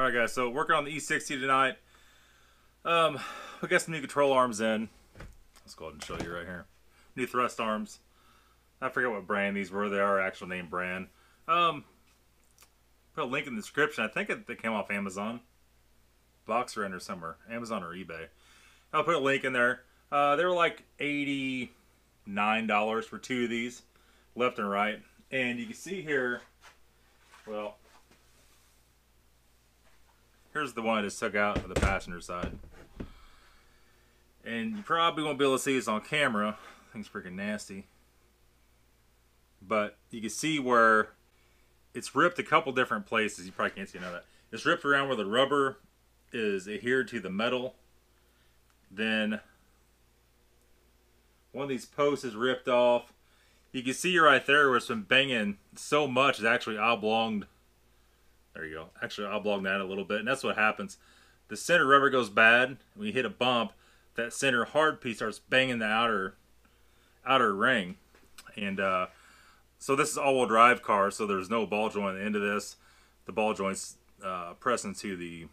Alright guys, so working on the E60 tonight. We got some new control arms in. Let's go ahead and show you right here. New thrust arms. I forget what brand these were. They are actual name brand. Put a link in the description. I think they came off Amazon. Box or under somewhere. Amazon or eBay. I'll put a link in there. They were like $89 for two of these. Left and right. And you can see here, well, here's the one I just took out of the passenger side. And you probably won't be able to see this on camera. Thing's freaking nasty. But you can see where it's ripped a couple different places. You probably can't see none of that. It's ripped around where the rubber is adhered to the metal. Then one of these posts is ripped off. You can see right there where it's been banging so much it's actually oblonged. There you go. Actually oblonged that a little bit. And that's what happens. The center rubber goes bad. When you hit a bump, that center hard piece starts banging the outer ring. And so this is all-wheel drive car, so there's no ball joint at the end of this. The ball joint's pressed into the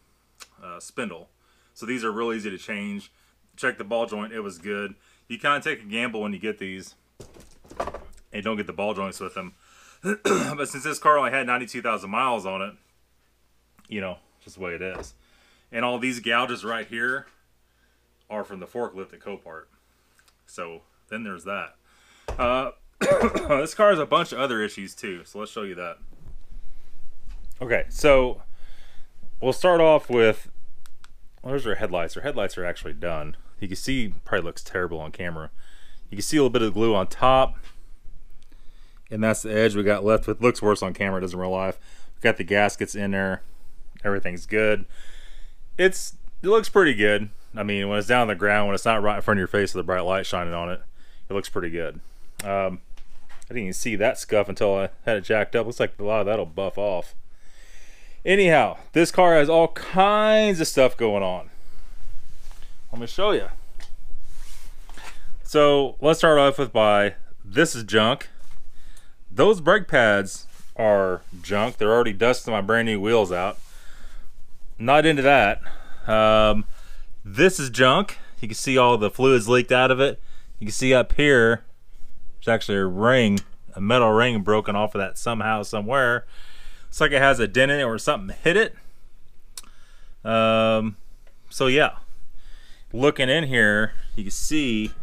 spindle. So these are real easy to change. Check the ball joint. It was good. You kind of take a gamble when you get these and don't get the ball joints with them. But since this car only had 92,000 miles on it, you know, just the way it is. And all these gouges right here are from the forklift at Copart. So then there's that. This car has a bunch of other issues too, so let's show you that. Okay, so we'll start off with, well, there's our headlights. Our headlights are actually done. You can see, probably looks terrible on camera. You can see a little bit of glue on top, and that's the edge we got left with. Looks worse on camera, it doesn't in real life. We got the gaskets in there. Everything's good. It looks pretty good. I mean, when it's down on the ground, when it's not right in front of your face with a bright light shining on it, it looks pretty good. I didn't even see that scuff until I had it jacked up. Looks like a lot of that'll buff off. Anyhow, this car has all kinds of stuff going on. Let me show you. So let's start off with this is junk. Those brake pads are junk. They're already dusting my brand new wheels out. Not into that. This is junk. You can see all the fluids leaked out of it. You can see up here, there's actually a metal ring broken off of that somehow, somewhere. Looks like it has a dent in it or something hit it. So yeah, looking in here, you can see,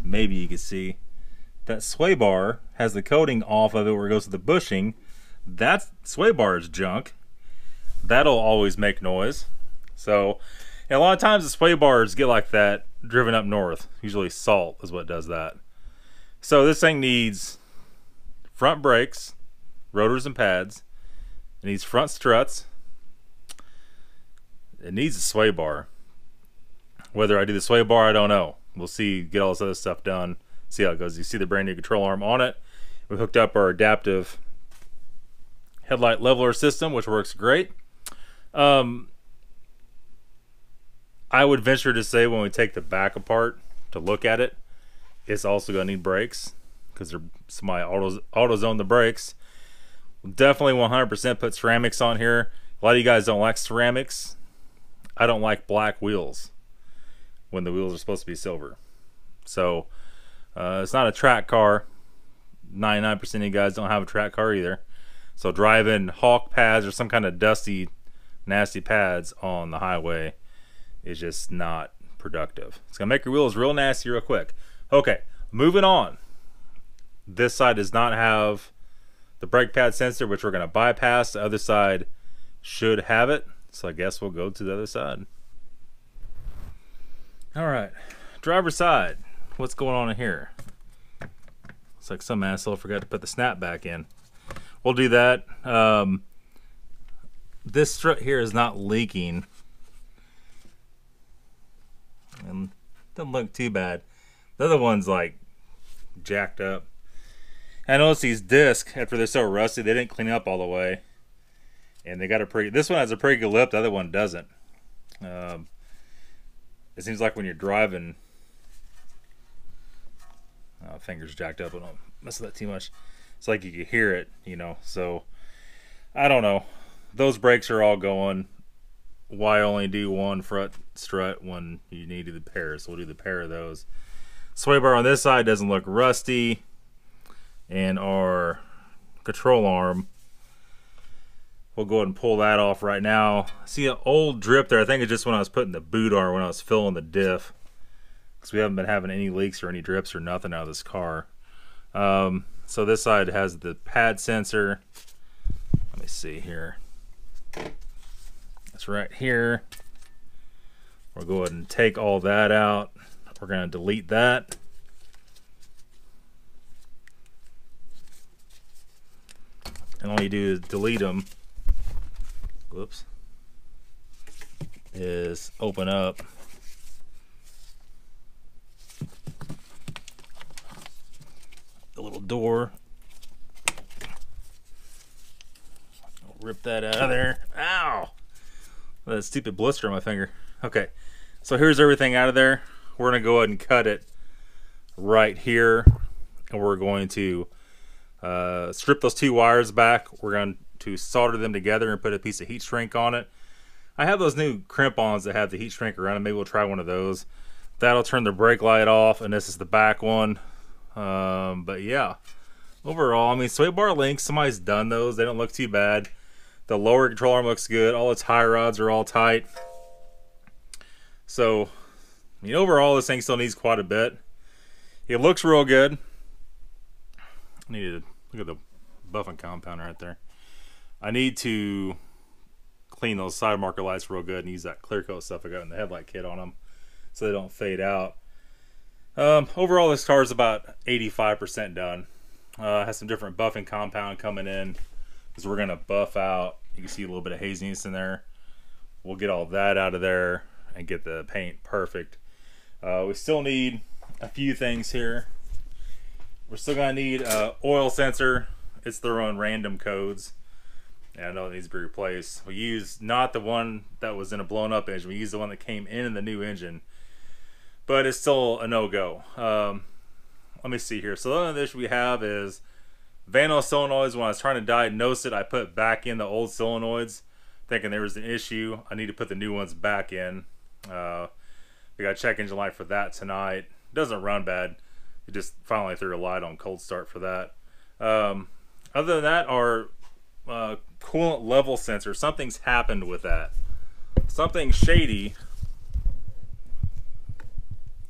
maybe you can see, that sway bar has the coating off of it where it goes to the bushing. That sway bar is junk. That'll always make noise. So, and a lot of times the sway bars get like that driven up north. Usually salt is what does that. So this thing needs front brakes, rotors and pads. It needs front struts. It needs a sway bar. Whether I do the sway bar, I don't know. We'll see, get all this other stuff done, see how it goes. You see the brand new control arm on it. We hooked up our adaptive headlight leveler system, which works great. I would venture to say when we take the back apart to look at it, it's also going to need brakes because somebody auto-zoned the brakes. Definitely 100% put ceramics on here. A lot of you guys don't like ceramics. I don't like black wheels when the wheels are supposed to be silver. So it's not a track car. 99% of you guys don't have a track car either. So driving Hawk pads or some kind of dusty, nasty pads on the highway is just not productive. It's gonna make your wheels real nasty real quick. Okay, moving on. This side does not have the brake pad sensor, which we're gonna bypass. The other side should have it. So I guess we'll go to the other side. All right, driver's side. What's going on in here? Looks like some asshole forgot to put the snap back in. We'll do that. This strut here is not leaking. And doesn't look too bad. The other one's like jacked up. I noticed these discs, after they're so rusty, they didn't clean up all the way. And they got this one has a pretty good lip, the other one doesn't. It seems like when you're driving, fingers jacked up, I don't mess with that too much. It's like you can hear it, you know. So I don't know. those brakes are all going. Why only do one front strut when you need to do the pair? So we'll do the pair of those. Sway bar on this side doesn't look rusty. And our control arm, we'll go ahead and pull that off right now. See an old drip there? I think it's just when I was putting the boot on, when I was filling the diff. Because we haven't been having any leaks or any drips or nothing out of this car. So this side has the pad sensor. Let me see here. It's right here. We'll go ahead and take all that out. We're going to delete that. And all you do is delete them. Whoops. Is open up the little door. I'll rip that out of there. Ow! That stupid blister on my finger. Okay, so here's everything out of there. We're going to go ahead and cut it right here. And we're going to strip those two wires back. We're going to solder them together and put a piece of heat shrink on it. I have those new crimp-ons that have the heat shrink around it. Maybe we'll try one of those. That'll turn the brake light off, and this is the back one. But yeah, overall, I mean, sway bar links, somebody's done those. They don't look too bad. The lower control arm looks good. All the tie rods are all tight. So, I mean, overall, this thing still needs quite a bit. It looks real good. I need to look at the buffing compound right there. I need to clean those side marker lights real good and use that clear coat stuff I got in the headlight kit on them so they don't fade out. Overall, this car is about 85% done. Has some different buffing compound coming in because we're going to buff out. You can see a little bit of haziness in there. We'll get all that out of there and get the paint perfect. We still need a few things here. We're still going to need oil sensor. It's their own random codes. And I know it needs to be replaced. We used not the one that was in a blown up engine. We used the one that came in the new engine. But it's still a no-go. Let me see here. So the only issue we have is Vano solenoids. When I was trying to diagnose it, I put back in the old solenoids, thinking there was an issue. I need to put the new ones back in. We got a check engine light for that tonight. It doesn't run bad. It just finally threw a light on cold start for that. Other than that, our coolant level sensor, something's happened with that. Something shady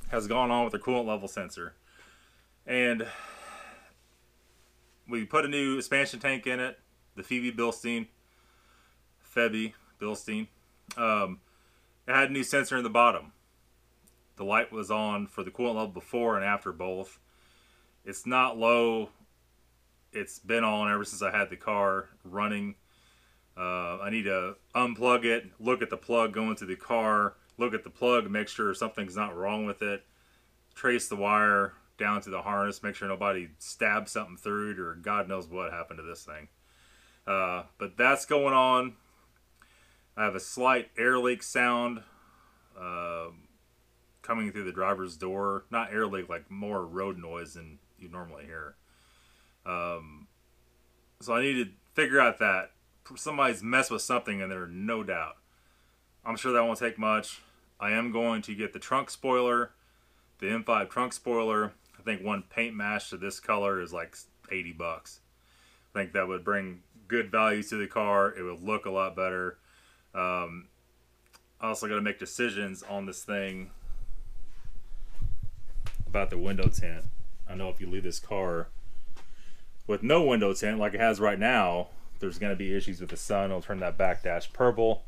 has gone on with the coolant level sensor. And we put a new expansion tank in it, the Phoebe Bilstein. It had a new sensor in the bottom. The light was on for the coolant level before and after both. It's not low. It's been on ever since I had the car running. I need to unplug it, look at the plug going to the car, look at the plug, make sure something's not wrong with it, trace the wire down to the harness, make sure nobody stabbed something through it or God knows what happened to this thing. But that's going on. I have a slight air leak sound coming through the driver's door. Not air leak, like more road noise than you normally hear. So I need to figure out that. Somebody's messed with something in there, no doubt. I'm sure that won't take much. I am going to get the trunk spoiler, the M5 trunk spoiler. I think one paint mash to this color is like 80 bucks. I think that would bring good value to the car. It would look a lot better. I also got to make decisions on this thing about the window tint. I know if you leave this car with no window tint like it has right now, there's going to be issues with the sun. It'll turn that back dash purple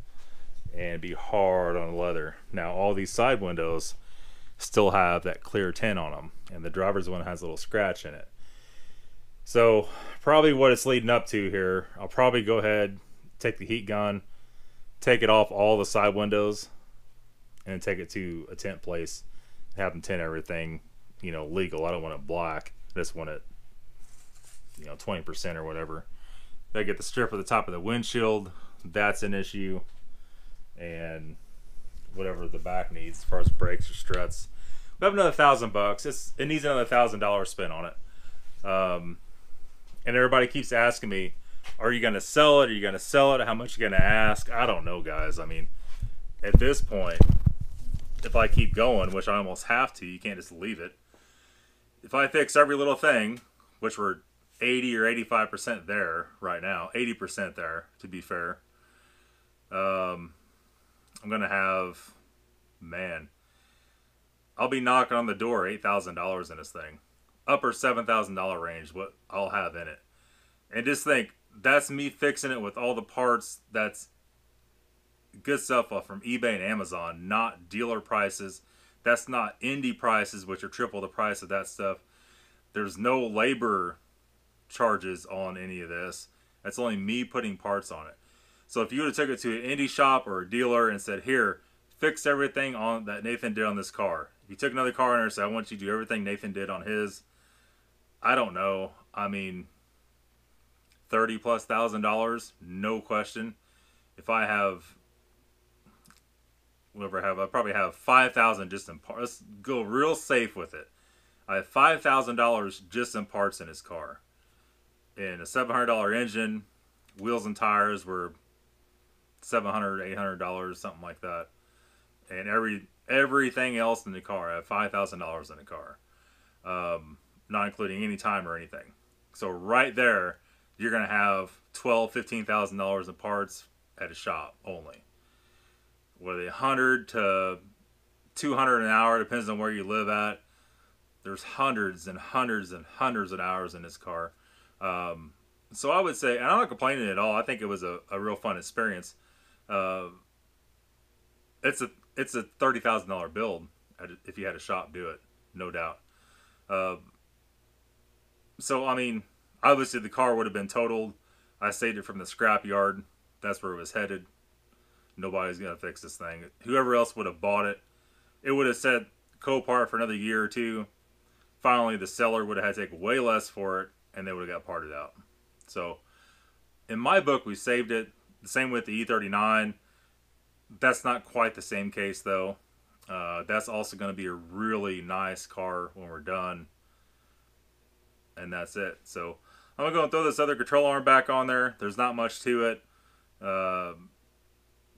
and be hard on the leather. Now all these side windows still have that clear tint on them, and the driver's one has a little scratch in it. So probably what it's leading up to here, I'll probably go ahead, take the heat gun, take it off all the side windows, and take it to a tint place, have them tint everything, you know, legal. I don't want it black. I just want it, you know, 20% or whatever. They get the strip at the top of the windshield. That's an issue. And whatever the back needs as far as brakes or struts. We have another $1,000. It needs another $1,000 spent on it. And everybody keeps asking me, Are you going to sell it? Are you going to sell it? How much are you going to ask? I don't know, guys. I mean, at this point, if I keep going, which I almost have to, you can't just leave it. If I fix every little thing, which we're 80 or 85% there right now, 80% there, to be fair, I'm going to have, man, I'll be knocking on the door $8,000 in this thing. Upper $7,000 range, what I'll have in it. And just think, that's me fixing it with all the parts. That's good stuff from eBay and Amazon, not dealer prices. That's not indie prices, which are triple the price of that stuff. There's no labor charges on any of this. That's only me putting parts on it. So if you would have took it to an indie shop or a dealer and said, here, fix everything on that Nathan did on this car. If you took another car in there and said, I want you to do everything Nathan did on his, I don't know. I mean, $30,000+, no question. If I have, whatever I have, I probably have $5,000 just in parts. Let's go real safe with it. I have $5,000 just in parts in his car. In a $700 engine, wheels and tires were $700, $800, something like that. And everything else in the car, I have $5,000 in the car, not including any time or anything. So right there, you're gonna have $12,000, $15,000 in parts at a shop only. Whether 100 to 200 an hour, depends on where you live at. There's hundreds and hundreds and hundreds of hours in this car. So I would say, and I'm not complaining at all. I think it was a real fun experience. It's a $30,000 build if you had a shop do it, no doubt. So I mean, obviously the car would have been totaled. I saved it from the scrap yard. That's where it was headed. Nobody's gonna fix this thing. Whoever else would have bought it, it would have said Copart for another year or two. Finally, the seller would have had to take way less for it, and they would have got parted out. So, in my book, we saved it. The same with the E39. That's not quite the same case, though. That's also going to be a really nice car when we're done. And that's it. So, I'm going to go and throw this other control arm back on there. There's not much to it.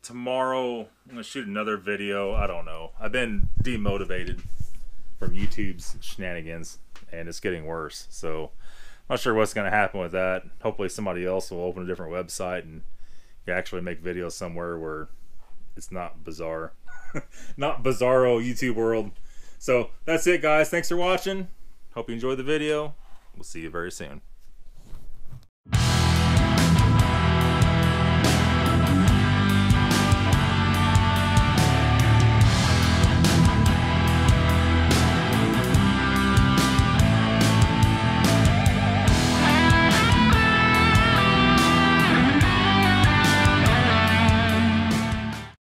Tomorrow, I'm going to shoot another video. I don't know. I've been demotivated from YouTube's shenanigans, and it's getting worse. So, I'm not sure what's going to happen with that. Hopefully somebody else will open a different website and you actually make videos somewhere where it's not bizarre. Not bizarro YouTube world. So that's it, guys. Thanks for watching. Hope you enjoyed the video. We'll see you very soon.